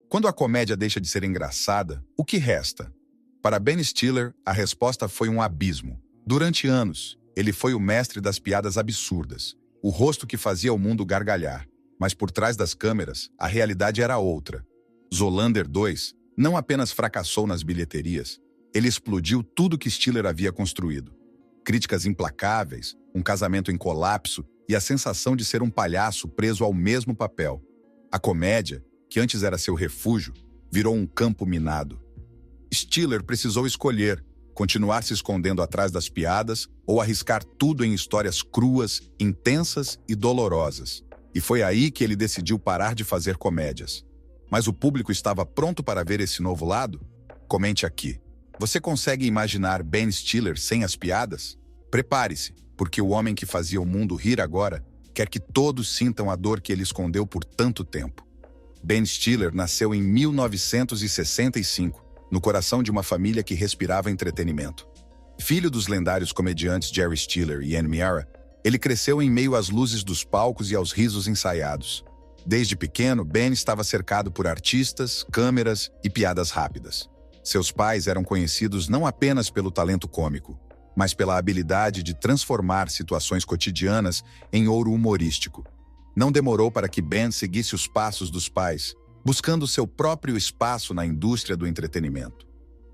Quando a comédia deixa de ser engraçada, o que resta? Para Ben Stiller, a resposta foi um abismo. Durante anos, ele foi o mestre das piadas absurdas, o rosto que fazia o mundo gargalhar. Mas por trás das câmeras, a realidade era outra. Zoolander 2 não apenas fracassou nas bilheterias, ele explodiu tudo que Stiller havia construído. Críticas implacáveis, um casamento em colapso e a sensação de ser um palhaço preso ao mesmo papel. A comédia, que antes era seu refúgio, virou um campo minado. Stiller precisou escolher, continuar se escondendo atrás das piadas ou arriscar tudo em histórias cruas, intensas e dolorosas. E foi aí que ele decidiu parar de fazer comédias. Mas o público estava pronto para ver esse novo lado? Comente aqui. Você consegue imaginar Ben Stiller sem as piadas? Prepare-se, porque o homem que fazia o mundo rir agora quer que todos sintam a dor que ele escondeu por tanto tempo. Ben Stiller nasceu em 1965, no coração de uma família que respirava entretenimento. Filho dos lendários comediantes Jerry Stiller e Ann Miara, ele cresceu em meio às luzes dos palcos e aos risos ensaiados. Desde pequeno, Ben estava cercado por artistas, câmeras e piadas rápidas. Seus pais eram conhecidos não apenas pelo talento cômico, mas pela habilidade de transformar situações cotidianas em ouro humorístico. Não demorou para que Ben seguisse os passos dos pais, buscando seu próprio espaço na indústria do entretenimento.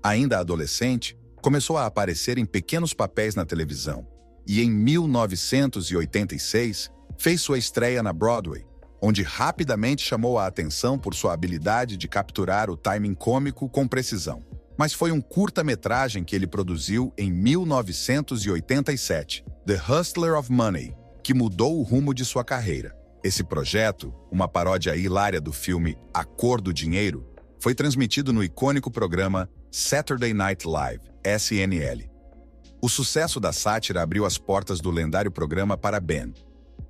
Ainda adolescente, começou a aparecer em pequenos papéis na televisão e, em 1986, fez sua estreia na Broadway, onde rapidamente chamou a atenção por sua habilidade de capturar o timing cômico com precisão. Mas foi um curta-metragem que ele produziu em 1987, The Hustler of Money, que mudou o rumo de sua carreira. Esse projeto, uma paródia hilária do filme A Cor do Dinheiro, foi transmitido no icônico programa Saturday Night Live, SNL. O sucesso da sátira abriu as portas do lendário programa para Ben.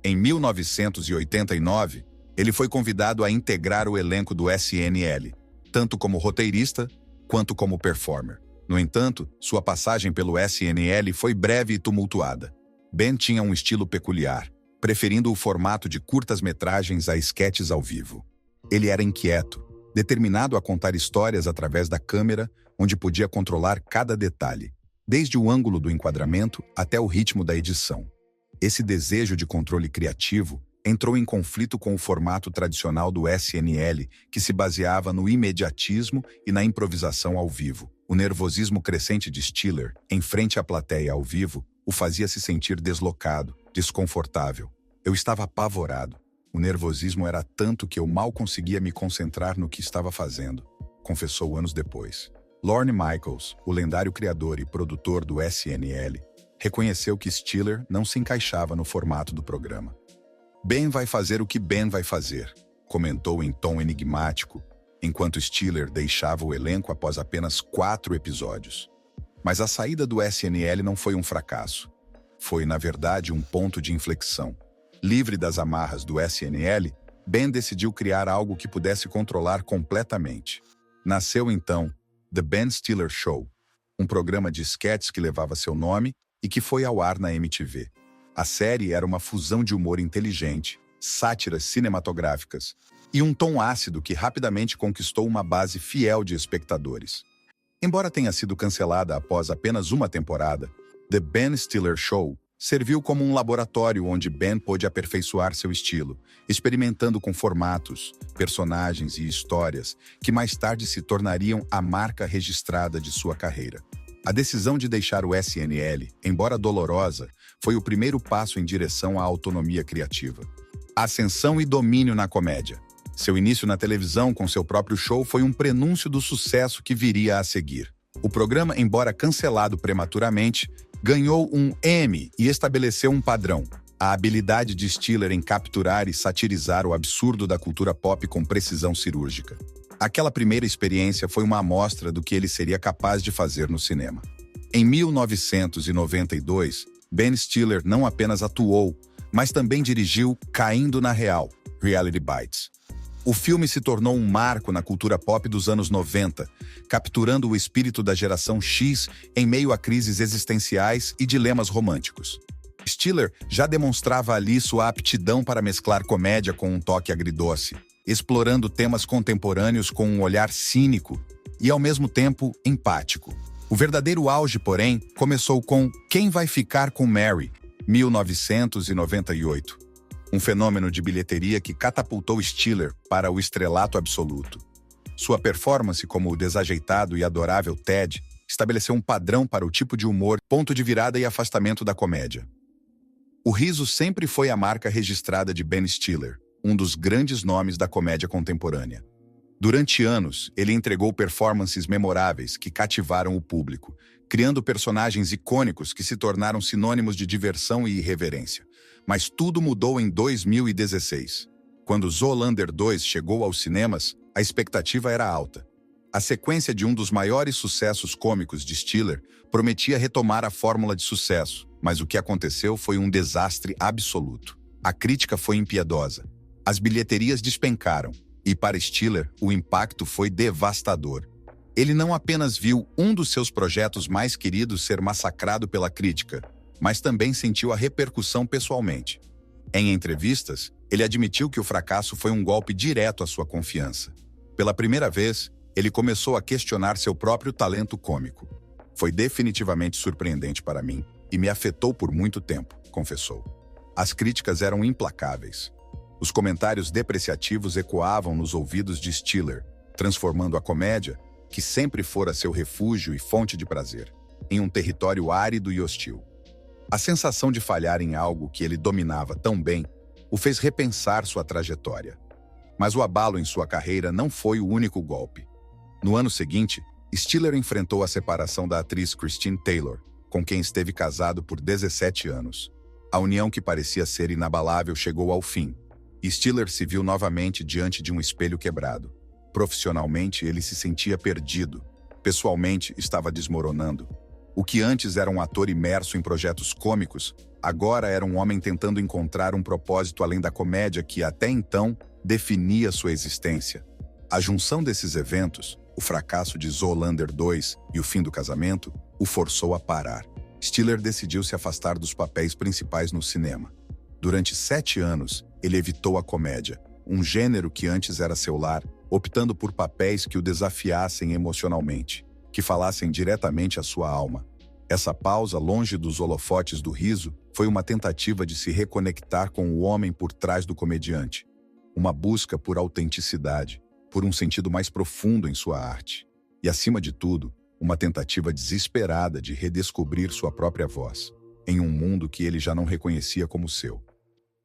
Em 1989, ele foi convidado a integrar o elenco do SNL, tanto como roteirista quanto como performer. No entanto, sua passagem pelo SNL foi breve e tumultuada. Ben tinha um estilo peculiar, preferindo o formato de curtas-metragens a esquetes ao vivo. Ele era inquieto, determinado a contar histórias através da câmera, onde podia controlar cada detalhe, desde o ângulo do enquadramento até o ritmo da edição. Esse desejo de controle criativo entrou em conflito com o formato tradicional do SNL, que se baseava no imediatismo e na improvisação ao vivo. O nervosismo crescente de Stiller, em frente à plateia ao vivo, o fazia se sentir deslocado, desconfortável. Eu estava apavorado. O nervosismo era tanto que eu mal conseguia me concentrar no que estava fazendo, confessou anos depois. Lorne Michaels, o lendário criador e produtor do SNL, reconheceu que Stiller não se encaixava no formato do programa. Ben vai fazer o que Ben vai fazer, comentou em tom enigmático, enquanto Stiller deixava o elenco após apenas 4 episódios. Mas a saída do SNL não foi um fracasso. Foi, na verdade, um ponto de inflexão. Livre das amarras do SNL, Ben decidiu criar algo que pudesse controlar completamente. Nasceu, então, The Ben Stiller Show, um programa de sketches que levava seu nome e que foi ao ar na MTV. A série era uma fusão de humor inteligente, sátiras cinematográficas e um tom ácido que rapidamente conquistou uma base fiel de espectadores. Embora tenha sido cancelada após apenas uma temporada, The Ben Stiller Show serviu como um laboratório onde Ben pôde aperfeiçoar seu estilo, experimentando com formatos, personagens e histórias que mais tarde se tornariam a marca registrada de sua carreira. A decisão de deixar o SNL, embora dolorosa, foi o primeiro passo em direção à autonomia criativa. Ascensão e domínio na comédia. Seu início na televisão com seu próprio show foi um prenúncio do sucesso que viria a seguir. O programa, embora cancelado prematuramente, ganhou um Emmy e estabeleceu um padrão: a habilidade de Stiller em capturar e satirizar o absurdo da cultura pop com precisão cirúrgica. Aquela primeira experiência foi uma amostra do que ele seria capaz de fazer no cinema. Em 1992, Ben Stiller não apenas atuou, mas também dirigiu Caindo na Real, Reality Bites. O filme se tornou um marco na cultura pop dos anos 90, capturando o espírito da geração X em meio a crises existenciais e dilemas românticos. Stiller já demonstrava ali sua aptidão para mesclar comédia com um toque agridoce. explorando temas contemporâneos com um olhar cínico e, ao mesmo tempo, empático. O verdadeiro auge, porém, começou com Quem Vai Ficar com Mary, 1998. Um fenômeno de bilheteria que catapultou Stiller para o estrelato absoluto. Sua performance como o desajeitado e adorável Ted estabeleceu um padrão para o tipo de humor, ponto de virada e afastamento da comédia. O riso sempre foi a marca registrada de Ben Stiller, um dos grandes nomes da comédia contemporânea. Durante anos, ele entregou performances memoráveis que cativaram o público, criando personagens icônicos que se tornaram sinônimos de diversão e irreverência. Mas tudo mudou em 2016. Quando Zoolander 2 chegou aos cinemas, a expectativa era alta. A sequência de um dos maiores sucessos cômicos de Stiller prometia retomar a fórmula de sucesso, mas o que aconteceu foi um desastre absoluto. A crítica foi impiedosa. As bilheterias despencaram, e para Stiller, o impacto foi devastador. Ele não apenas viu um dos seus projetos mais queridos ser massacrado pela crítica, mas também sentiu a repercussão pessoalmente. Em entrevistas, ele admitiu que o fracasso foi um golpe direto à sua confiança. Pela primeira vez, ele começou a questionar seu próprio talento cômico. Foi definitivamente surpreendente para mim e me afetou por muito tempo, confessou. As críticas eram implacáveis. Os comentários depreciativos ecoavam nos ouvidos de Stiller, transformando a comédia, que sempre fora seu refúgio e fonte de prazer, em um território árido e hostil. A sensação de falhar em algo que ele dominava tão bem o fez repensar sua trajetória. Mas o abalo em sua carreira não foi o único golpe. No ano seguinte, Stiller enfrentou a separação da atriz Christine Taylor, com quem esteve casado por 17 anos. A união que parecia ser inabalável chegou ao fim, e Stiller se viu novamente diante de um espelho quebrado. Profissionalmente, ele se sentia perdido. Pessoalmente, estava desmoronando. O que antes era um ator imerso em projetos cômicos, agora era um homem tentando encontrar um propósito além da comédia que, até então, definia sua existência. A junção desses eventos, o fracasso de Zoolander 2 e o fim do casamento, o forçou a parar. Stiller decidiu se afastar dos papéis principais no cinema. Durante 7 anos, ele evitou a comédia, um gênero que antes era seu lar, optando por papéis que o desafiassem emocionalmente, que falassem diretamente à sua alma. Essa pausa, longe dos holofotes do riso, foi uma tentativa de se reconectar com o homem por trás do comediante. Uma busca por autenticidade, por um sentido mais profundo em sua arte. E, acima de tudo, uma tentativa desesperada de redescobrir sua própria voz, em um mundo que ele já não reconhecia como seu.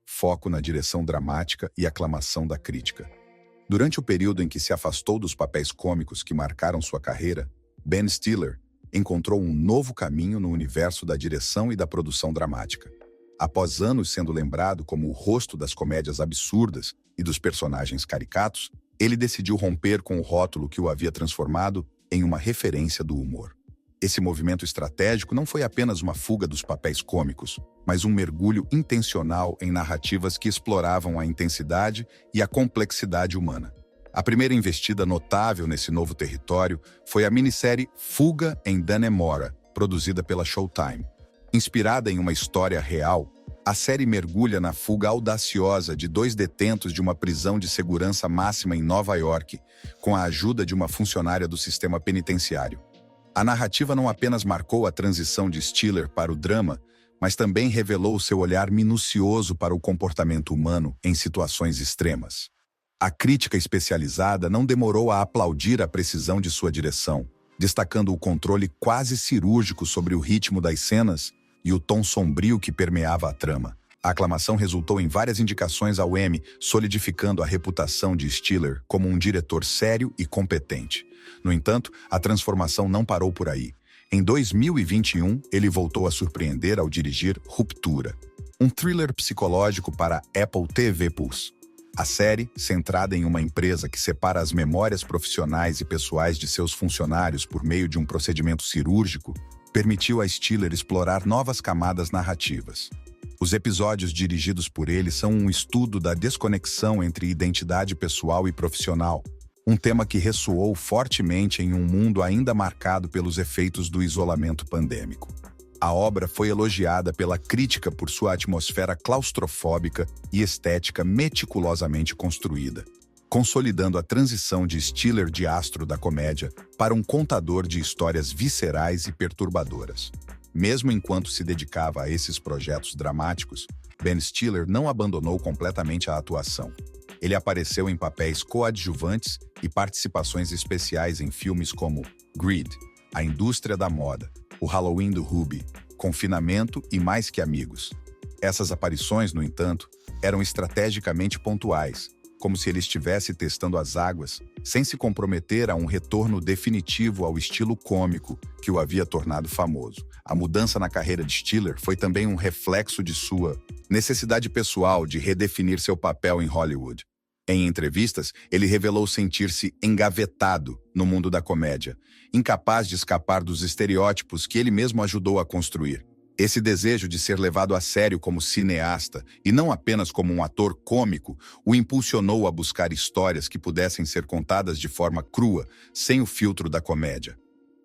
Foco na direção dramática e aclamação da crítica. Durante o período em que se afastou dos papéis cômicos que marcaram sua carreira, Ben Stiller encontrou um novo caminho no universo da direção e da produção dramática. Após anos sendo lembrado como o rosto das comédias absurdas e dos personagens caricatos, ele decidiu romper com o rótulo que o havia transformado em uma referência do humor. Esse movimento estratégico não foi apenas uma fuga dos papéis cômicos, mas um mergulho intencional em narrativas que exploravam a intensidade e a complexidade humana. A primeira investida notável nesse novo território foi a minissérie Fuga em Dannemora, produzida pela Showtime. Inspirada em uma história real, a série mergulha na fuga audaciosa de 2 detentos de uma prisão de segurança máxima em Nova York, com a ajuda de uma funcionária do sistema penitenciário. A narrativa não apenas marcou a transição de Stiller para o drama, mas também revelou seu olhar minucioso para o comportamento humano em situações extremas. A crítica especializada não demorou a aplaudir a precisão de sua direção, destacando o controle quase cirúrgico sobre o ritmo das cenas e o tom sombrio que permeava a trama. A aclamação resultou em várias indicações ao Emmy, solidificando a reputação de Stiller como um diretor sério e competente. No entanto, a transformação não parou por aí. Em 2021, ele voltou a surpreender ao dirigir Ruptura, um thriller psicológico para Apple TV Plus. A série, centrada em uma empresa que separa as memórias profissionais e pessoais de seus funcionários por meio de um procedimento cirúrgico, permitiu a Stiller explorar novas camadas narrativas. Os episódios dirigidos por ele são um estudo da desconexão entre identidade pessoal e profissional, um tema que ressoou fortemente em um mundo ainda marcado pelos efeitos do isolamento pandêmico. A obra foi elogiada pela crítica por sua atmosfera claustrofóbica e estética meticulosamente construída. consolidando a transição de Stiller de astro da comédia para um contador de histórias viscerais e perturbadoras. Mesmo enquanto se dedicava a esses projetos dramáticos, Ben Stiller não abandonou completamente a atuação. Ele apareceu em papéis coadjuvantes e participações especiais em filmes como Greed, A Indústria da Moda, O Halloween do Ruby, Confinamento e Mais que Amigos. Essas aparições, no entanto, eram estrategicamente pontuais, como se ele estivesse testando as águas, sem se comprometer a um retorno definitivo ao estilo cômico que o havia tornado famoso. A mudança na carreira de Stiller foi também um reflexo de sua necessidade pessoal de redefinir seu papel em Hollywood. Em entrevistas, ele revelou sentir-se engavetado no mundo da comédia, incapaz de escapar dos estereótipos que ele mesmo ajudou a construir. Esse desejo de ser levado a sério como cineasta e não apenas como um ator cômico o impulsionou a buscar histórias que pudessem ser contadas de forma crua, sem o filtro da comédia.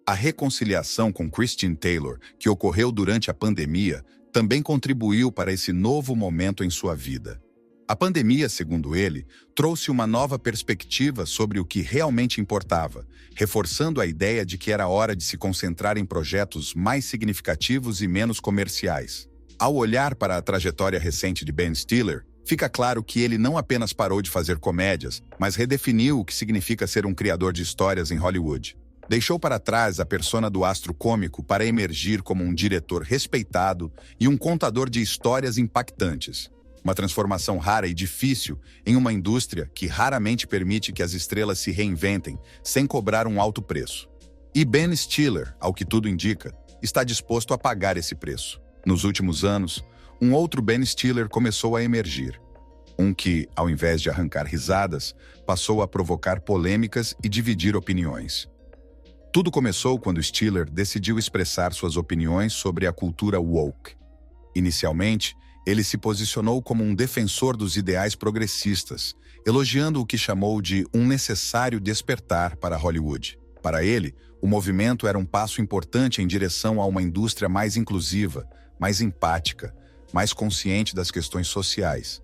A reconciliação com Christian Taylor, que ocorreu durante a pandemia, também contribuiu para esse novo momento em sua vida. A pandemia, segundo ele, trouxe uma nova perspectiva sobre o que realmente importava, reforçando a ideia de que era hora de se concentrar em projetos mais significativos e menos comerciais. Ao olhar para a trajetória recente de Ben Stiller, fica claro que ele não apenas parou de fazer comédias, mas redefiniu o que significa ser um criador de histórias em Hollywood. Deixou para trás a persona do astro cômico para emergir como um diretor respeitado e um contador de histórias impactantes. Uma transformação rara e difícil em uma indústria que raramente permite que as estrelas se reinventem sem cobrar um alto preço. E Ben Stiller, ao que tudo indica, está disposto a pagar esse preço. Nos últimos anos, um outro Ben Stiller começou a emergir. Um que, ao invés de arrancar risadas, passou a provocar polêmicas e dividir opiniões. Tudo começou quando Stiller decidiu expressar suas opiniões sobre a cultura woke. Inicialmente, ele se posicionou como um defensor dos ideais progressistas, elogiando o que chamou de um necessário despertar para Hollywood. Para ele, o movimento era um passo importante em direção a uma indústria mais inclusiva, mais empática, mais consciente das questões sociais.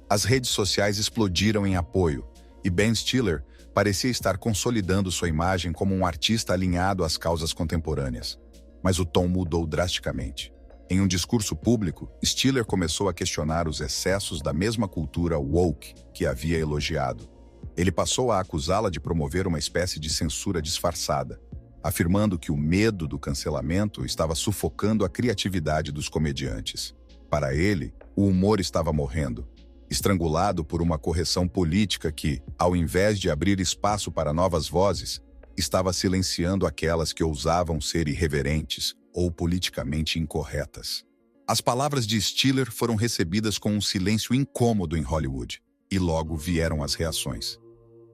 As redes sociais explodiram em apoio, e Ben Stiller parecia estar consolidando sua imagem como um artista alinhado às causas contemporâneas. Mas o tom mudou drasticamente. Em um discurso público, Stiller começou a questionar os excessos da mesma cultura woke que havia elogiado. Ele passou a acusá-la de promover uma espécie de censura disfarçada, afirmando que o medo do cancelamento estava sufocando a criatividade dos comediantes. Para ele, o humor estava morrendo, estrangulado por uma correção política que, ao invés de abrir espaço para novas vozes, estava silenciando aquelas que ousavam ser irreverentes ou politicamente incorretas. As palavras de Stiller foram recebidas com um silêncio incômodo em Hollywood, e logo vieram as reações.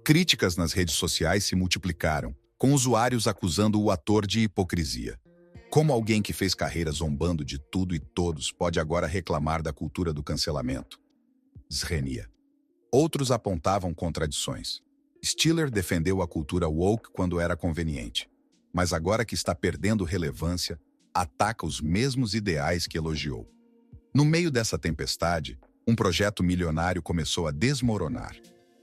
Críticas nas redes sociais se multiplicaram, com usuários acusando o ator de hipocrisia. Como alguém que fez carreira zombando de tudo e todos pode agora reclamar da cultura do cancelamento? Zrenia. Outros apontavam contradições. Stiller defendeu a cultura woke quando era conveniente, mas agora que está perdendo relevância, ataca os mesmos ideais que elogiou. No meio dessa tempestade, um projeto milionário começou a desmoronar.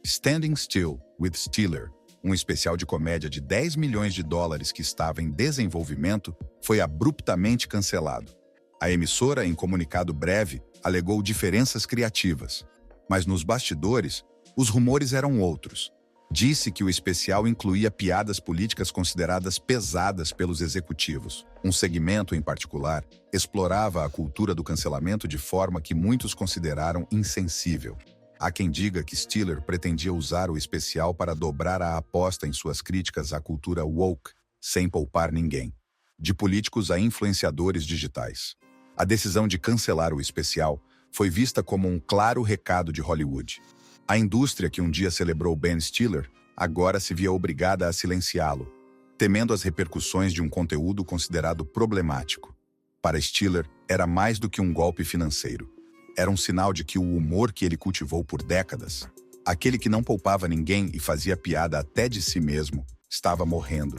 Standing Still with Stiller, um especial de comédia de 10 milhões de dólares que estava em desenvolvimento, foi abruptamente cancelado. A emissora, em comunicado breve, alegou diferenças criativas, mas nos bastidores, os rumores eram outros. Disse que o especial incluía piadas políticas consideradas pesadas pelos executivos. Um segmento, em particular, explorava a cultura do cancelamento de forma que muitos consideraram insensível. Há quem diga que Stiller pretendia usar o especial para dobrar a aposta em suas críticas à cultura woke, sem poupar ninguém, de políticos a influenciadores digitais. A decisão de cancelar o especial foi vista como um claro recado de Hollywood. A indústria que um dia celebrou Ben Stiller agora se via obrigada a silenciá-lo, temendo as repercussões de um conteúdo considerado problemático. Para Stiller, era mais do que um golpe financeiro. Era um sinal de que o humor que ele cultivou por décadas, aquele que não poupava ninguém e fazia piada até de si mesmo, estava morrendo.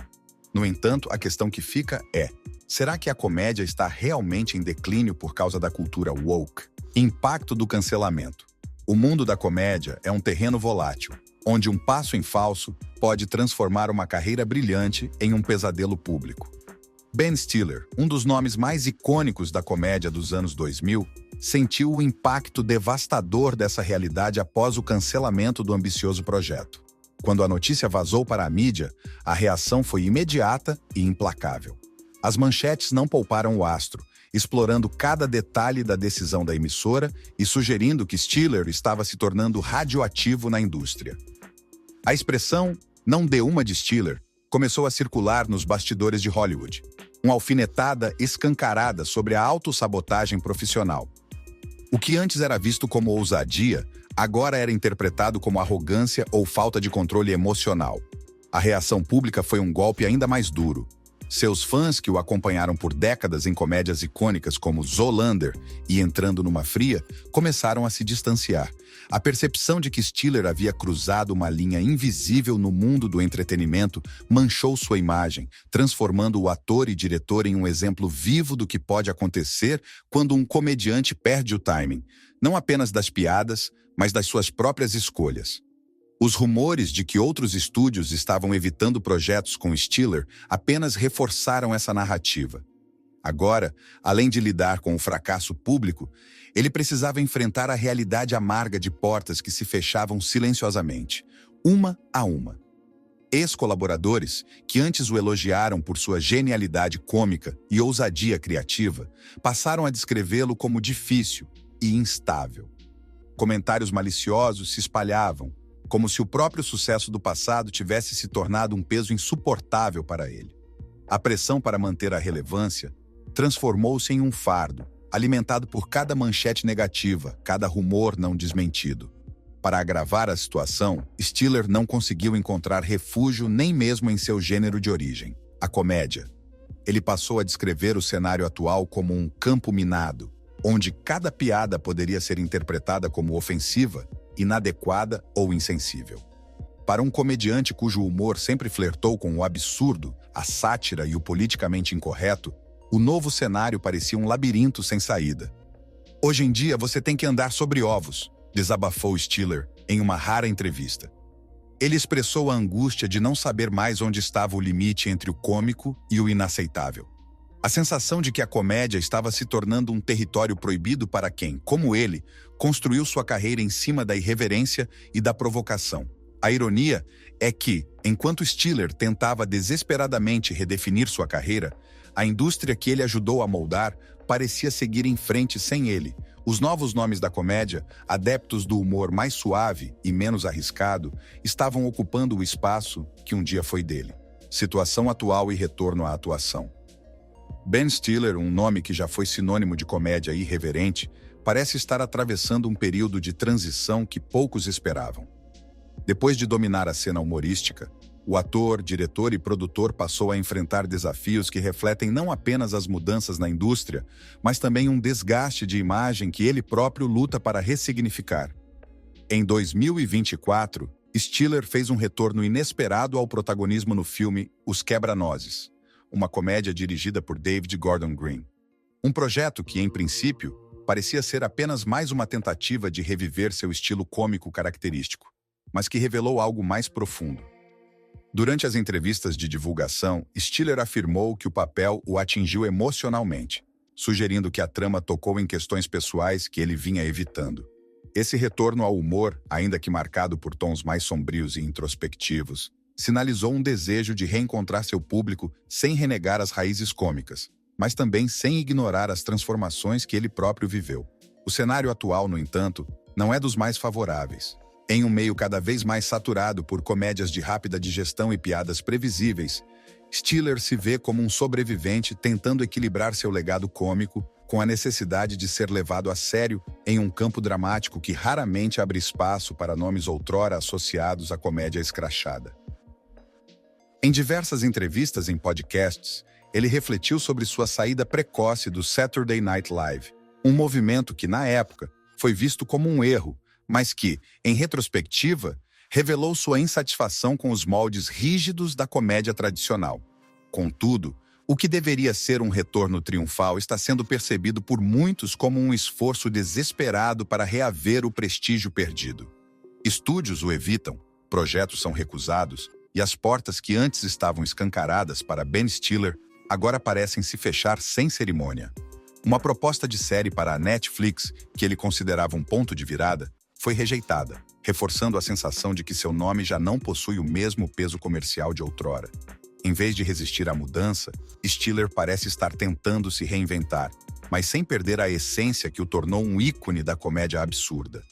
No entanto, a questão que fica é: será que a comédia está realmente em declínio por causa da cultura woke? Impacto do cancelamento. O mundo da comédia é um terreno volátil. onde um passo em falso pode transformar uma carreira brilhante em um pesadelo público. Ben Stiller, um dos nomes mais icônicos da comédia dos anos 2000, sentiu o impacto devastador dessa realidade após o cancelamento do ambicioso projeto. Quando a notícia vazou para a mídia, a reação foi imediata e implacável. As manchetes não pouparam o astro, explorando cada detalhe da decisão da emissora e sugerindo que Stiller estava se tornando radioativo na indústria. A expressão "não dê uma de Stiller" começou a circular nos bastidores de Hollywood, uma alfinetada escancarada sobre a autossabotagem profissional. O que antes era visto como ousadia, agora era interpretado como arrogância ou falta de controle emocional. A reação pública foi um golpe ainda mais duro. Seus fãs, que o acompanharam por décadas em comédias icônicas como Zoolander e Entrando numa Fria, começaram a se distanciar. A percepção de que Stiller havia cruzado uma linha invisível no mundo do entretenimento manchou sua imagem, transformando o ator e diretor em um exemplo vivo do que pode acontecer quando um comediante perde o timing, não apenas das piadas, mas das suas próprias escolhas. Os rumores de que outros estúdios estavam evitando projetos com Stiller apenas reforçaram essa narrativa. Agora, além de lidar com o fracasso público, ele precisava enfrentar a realidade amarga de portas que se fechavam silenciosamente, uma a uma. Ex-colaboradores, que antes o elogiaram por sua genialidade cômica e ousadia criativa, passaram a descrevê-lo como difícil e instável. Comentários maliciosos se espalhavam, como se o próprio sucesso do passado tivesse se tornado um peso insuportável para ele. A pressão para manter a relevância transformou-se em um fardo, alimentado por cada manchete negativa, cada rumor não desmentido. Para agravar a situação, Stiller não conseguiu encontrar refúgio nem mesmo em seu gênero de origem, a comédia. Ele passou a descrever o cenário atual como um campo minado, onde cada piada poderia ser interpretada como ofensiva, inadequada ou insensível. Para um comediante cujo humor sempre flertou com o absurdo, a sátira e o politicamente incorreto, o novo cenário parecia um labirinto sem saída. "Hoje em dia você tem que andar sobre ovos", desabafou Stiller em uma rara entrevista. Ele expressou a angústia de não saber mais onde estava o limite entre o cômico e o inaceitável. A sensação de que a comédia estava se tornando um território proibido para quem, como ele, construiu sua carreira em cima da irreverência e da provocação. A ironia é que, enquanto Stiller tentava desesperadamente redefinir sua carreira, a indústria que ele ajudou a moldar parecia seguir em frente sem ele. Os novos nomes da comédia, adeptos do humor mais suave e menos arriscado, estavam ocupando o espaço que um dia foi dele. Situação atual e retorno à atuação. Ben Stiller, um nome que já foi sinônimo de comédia irreverente, parece estar atravessando um período de transição que poucos esperavam. Depois de dominar a cena humorística, o ator, diretor e produtor passou a enfrentar desafios que refletem não apenas as mudanças na indústria, mas também um desgaste de imagem que ele próprio luta para ressignificar. Em 2024, Stiller fez um retorno inesperado ao protagonismo no filme Os Quebra-Nozes, uma comédia dirigida por David Gordon Green. Um projeto que, em princípio, parecia ser apenas mais uma tentativa de reviver seu estilo cômico característico, mas que revelou algo mais profundo. Durante as entrevistas de divulgação, Stiller afirmou que o papel o atingiu emocionalmente, sugerindo que a trama tocou em questões pessoais que ele vinha evitando. Esse retorno ao humor, ainda que marcado por tons mais sombrios e introspectivos, sinalizou um desejo de reencontrar seu público sem renegar as raízes cômicas, mas também sem ignorar as transformações que ele próprio viveu. O cenário atual, no entanto, não é dos mais favoráveis. Em um meio cada vez mais saturado por comédias de rápida digestão e piadas previsíveis, Stiller se vê como um sobrevivente tentando equilibrar seu legado cômico com a necessidade de ser levado a sério em um campo dramático que raramente abre espaço para nomes outrora associados à comédia escrachada. Em diversas entrevistas em podcasts, ele refletiu sobre sua saída precoce do Saturday Night Live, um movimento que, na época, foi visto como um erro, mas que, em retrospectiva, revelou sua insatisfação com os moldes rígidos da comédia tradicional. Contudo, o que deveria ser um retorno triunfal está sendo percebido por muitos como um esforço desesperado para reaver o prestígio perdido. Estúdios o evitam, Projetos são recusados e as portas que antes estavam escancaradas para Ben Stiller agora parecem se fechar sem cerimônia. Uma proposta de série para a Netflix, que ele considerava um ponto de virada, foi rejeitada, reforçando a sensação de que seu nome já não possui o mesmo peso comercial de outrora. Em vez de resistir à mudança, Stiller parece estar tentando se reinventar, mas sem perder a essência que o tornou um ícone da comédia absurda.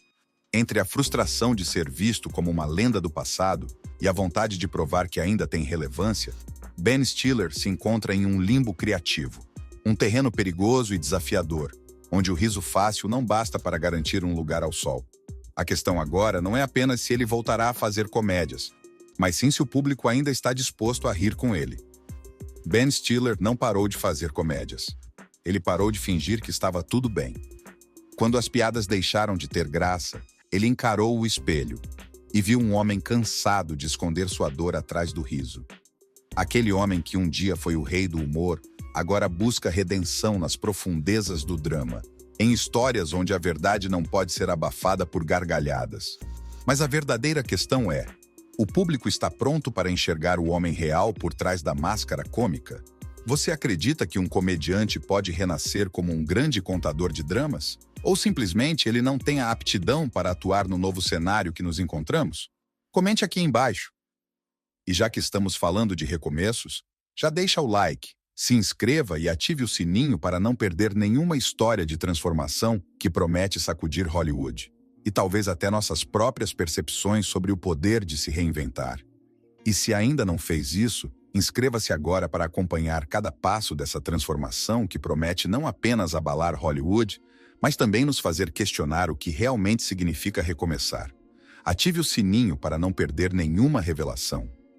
Entre a frustração de ser visto como uma lenda do passado e a vontade de provar que ainda tem relevância, Ben Stiller se encontra em um limbo criativo, um terreno perigoso e desafiador, onde o riso fácil não basta para garantir um lugar ao sol. A questão agora não é apenas se ele voltará a fazer comédias, mas sim se o público ainda está disposto a rir com ele. Ben Stiller não parou de fazer comédias. Ele parou de fingir que estava tudo bem. Quando as piadas deixaram de ter graça, ele encarou o espelho e viu um homem cansado de esconder sua dor atrás do riso. Aquele homem que um dia foi o rei do humor, agora busca redenção nas profundezas do drama, em histórias onde a verdade não pode ser abafada por gargalhadas. Mas a verdadeira questão é: o público está pronto para enxergar o homem real por trás da máscara cômica? Você acredita que um comediante pode renascer como um grande contador de dramas? Ou simplesmente ele não tem a aptidão para atuar no novo cenário que nos encontramos? Comente aqui embaixo. E já que estamos falando de recomeços, já deixa o like, se inscreva e ative o sininho para não perder nenhuma história de transformação que promete sacudir Hollywood. E talvez até nossas próprias percepções sobre o poder de se reinventar. E se ainda não fez isso, inscreva-se agora para acompanhar cada passo dessa transformação que promete não apenas abalar Hollywood, mas também nos fazer questionar o que realmente significa recomeçar. Ative o sininho para não perder nenhuma revelação.